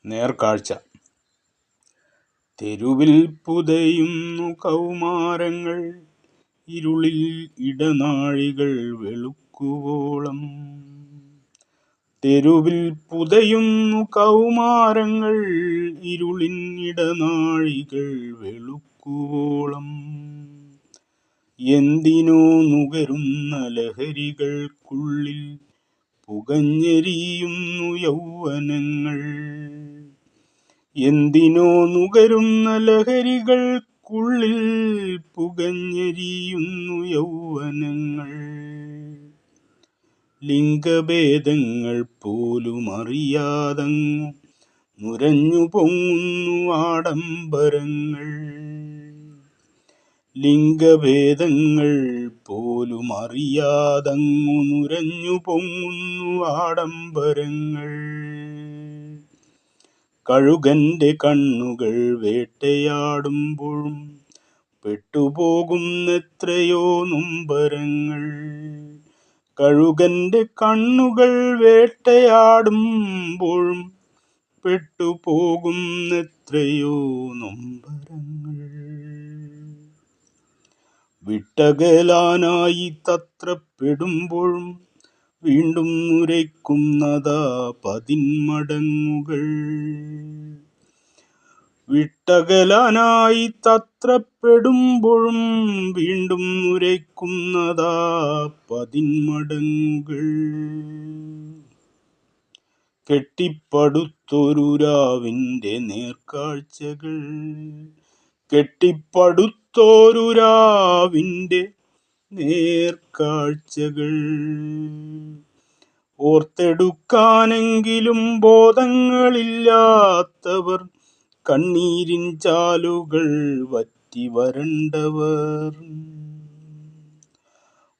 നേർക്കാഴ്ച. തെരുവിൽ പുതയുന്നു കൗമാരങ്ങൾ, ഇരുളിൽ ഇടനാഴികൾ വെളുക്കുവോളം. തെരുവിൽ പുതയുന്നു കൗമാരങ്ങൾ, ഇരുളിൻ ഇടനാഴികൾ വെളുക്കുവോളം. എന്തിനോ നുകരുന്ന ലഹരികൾക്കുള്ളിൽ പുകഞ്ഞെരിയുന്നു യൗവനങ്ങൾ. എന്തിനോ നുകരുന്ന ലഹരികൾക്കുള്ളിൽ പുകഞ്ഞെരിയുന്നു യൗവനങ്ങൾ. ലിംഗഭേദങ്ങൾ പോലും അറിയാതങ്ങു നുരഞ്ഞു പൊങ്ങുന്നു ആഡംബരങ്ങൾ. ലിംഗഭേദങ്ങൾ പോലും അറിയാതങ്ങു നുരഞ്ഞു പൊങ്ങുന്നു ആഡംബരങ്ങൾ. കഴുകന്റെ കണ്ണുകൾ വേട്ടയാടുമ്പോഴും പെട്ടുപോകുന്നെത്രയോ നൊമ്പരങ്ങൾ. കഴുകന്റെ കണ്ണുകൾ വേട്ടയാടുമ്പോഴും പെട്ടുപോകുന്നെത്രയോ നൊമ്പരങ്ങൾ. വിട്ടകലാനായി തത്രപ്പെടുമ്പോഴും വീണ്ടും നുരയ്ക്കുന്നതാ പതിന്മടങ്ങുകൾ. വിട്ടകലാനായി തത്രപ്പെടുമ്പോഴും വീണ്ടും നുരയ്ക്കുന്നതാ പതിന്മടങ്ങുകൾ. കെട്ടിപ്പടുത്തൊരു രാവിന്റെ നേർക്കാഴ്ചകൾ, കെട്ടിപ്പടുത്തൊരു രാവിന്റെ നേർക്കാഴ്ചകൾ. ഓർത്തെടുക്കാനെങ്കിലും ബോധങ്ങളില്ലാത്തവർ, കണ്ണീരിൻ ചാലുകൾ വറ്റി വരണ്ടവർ.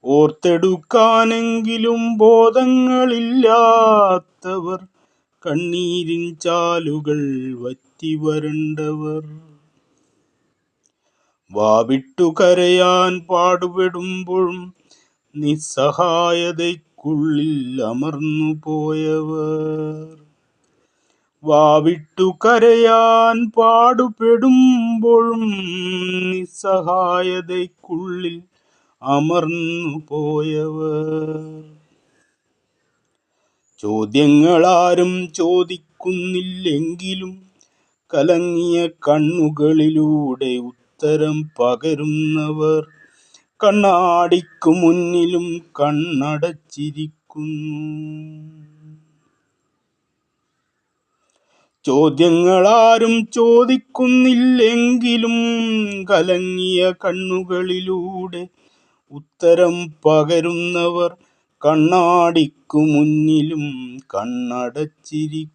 ഓർത്തെടുക്കാനെങ്കിലും ബോധങ്ങളില്ലാത്തവർ, കണ്ണീരിൻ ചാലുകൾ വറ്റി വരണ്ടവർ. വാവിട്ടു കരയാൻ പാടുപെടുമ്പോഴും നിസ്സഹായതയ്ക്കുള്ളിൽ അമർന്നു പോയവർ. വാവിട്ടു കരയാൻ പാടുപെടുമ്പോഴും നിസ്സഹായതയ്ക്കുള്ളിൽ അമർന്നു പോയവർ. ചോദ്യങ്ങളാരും ചോദിക്കുന്നില്ലെങ്കിലും കലങ്ങിയ കണ്ണുകളിലൂടെ ഉത്തരം പകരുന്നവർ കണ്ണാടിക്കു മുന്നിലും കണ്ണടച്ചിരിക്കുന്നു. ചോദ്യങ്ങളാരും ചോദിക്കുന്നില്ലെങ്കിലും കലങ്ങിയ കണ്ണുകളിലൂടെ ഉത്തരം പകരുന്നവർ കണ്ണാടിക്കു മുന്നിലും കണ്ണടച്ചിരിക്കുന്നു.